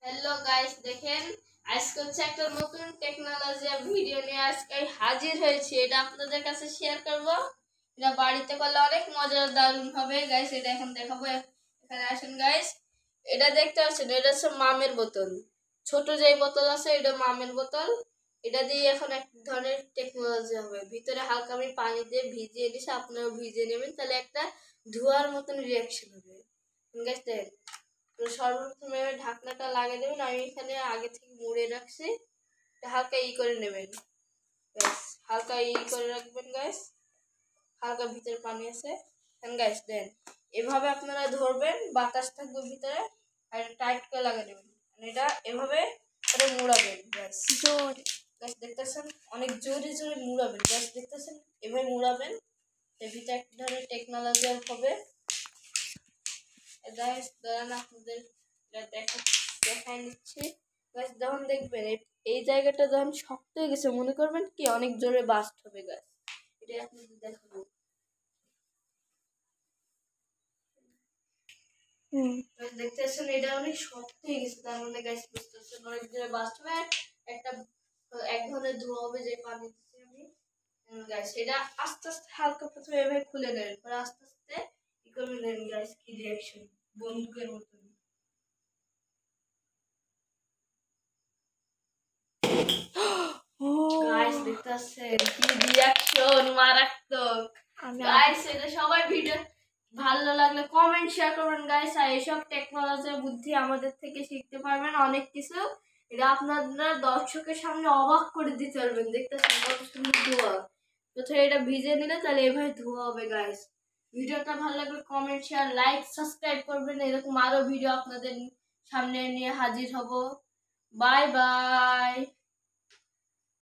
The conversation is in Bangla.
হ্যালো গাইস, দেখেন আজকে হচ্ছে একটা নতুন টেকনোলজি ভিডিও নিয়ে আজকে হাজির হয়েছি। এটা আপনাদের কাছে শেয়ার করব। এটা বাড়িতে করলে অনেক মজার দারুণ হবে গাইস। এটা এখন দেখাবো। এখানে আসেন গাইস। এটা দেখতে পাচ্ছেন, এটা হচ্ছে মামের বোতল। ছোট যে বোতল আছে এটা মামের বোতল। এটা দিয়ে এখন এক ধরনের টেকনোলজি হবে। ভিতরে হালকা আমি পানি দিয়ে ভিজিয়ে দিছি, আপনারা ভিজিয়ে নেবেন, তাহলে একটা ধোঁয়ার মতন রিয়াকশন হবে গাইস। দেখেন, তো সর্বপ্রথমে ঢাকনাটা লাগিয়ে দেবেন। আমি এখানে আগে থেকে মুড়ে রাখছি। হালকা করে নেবেন গাইস, হালকা করে রাখবেন গাইস। হালকা ভিতরে পানি আছে গাইস। দেন এভাবে আপনারা ধরবেন, বাতাস থাকবে ভিতরে, আর টাইট করে লাগিয়ে দেবেন। এটা এভাবে করে মুড়াবেন গাইস। জোর গাইস দেখতেছেন, অনেক জোরে জোরে মুড়াবেন গাইস। দেখতেছেন এভাবে মুড়াবেন, এর ভিতরে এক ধরনের টেকনোলজি হবে গাইস। দাঁড়ান আপনাদের দেখাই নিচ্ছি গাইস। যখন দেখবেন এই জায়গাটা যখন শক্ত হয়ে গেছে, মনে করবেন কি অনেক জোরে বাস্ট হবে গাইস। এটা আপনাদের দেখাবো। দেখতেছেন এটা অনেক শক্ত হয়ে গেছে, তার মানে গাইস বুঝতেছেন অনেক জোরে বাস্ট হবে। একটা এক ধরনের ধোঁয়া হবে যে পানি দিচ্ছি আমি গাইস। এটা আস্তে আস্তে হালকা প্রথমে এভাবে খুলে নেবেন, পরে আস্তে আস্তে কি করবেন গাইস, কি রিঅ্যাকশন বন্দুকের মতন গাইস। দেখতেছেন কি রিঅ্যাকশন মারাত্মক গাইস। এটা সবাই ভিডিও ভালো লাগলে কমেন্ট শেয়ার করবেন গাইস। আর এইসব টেকনোলজি বুদ্ধি আমাদের থেকে শিখতে পারবেন অনেক কিছু। এটা আপনারা দর্শকের সামনে অবাক করে দিতে পারবেন। দেখতেছেন কত সুন্দর ধোঁয়া। প্রথমে এটা ভিজে নিলে তাহলে এভাবে ধোঁয়া হবে গাইস। ভিডিওটা ভালো লাগলে কমেন্ট শেয়ার লাইক সাবস্ক্রাইব করবেন। এরকম আরো ভিডিও আপনাদের সামনে নিয়ে হাজির হব। Bye bye.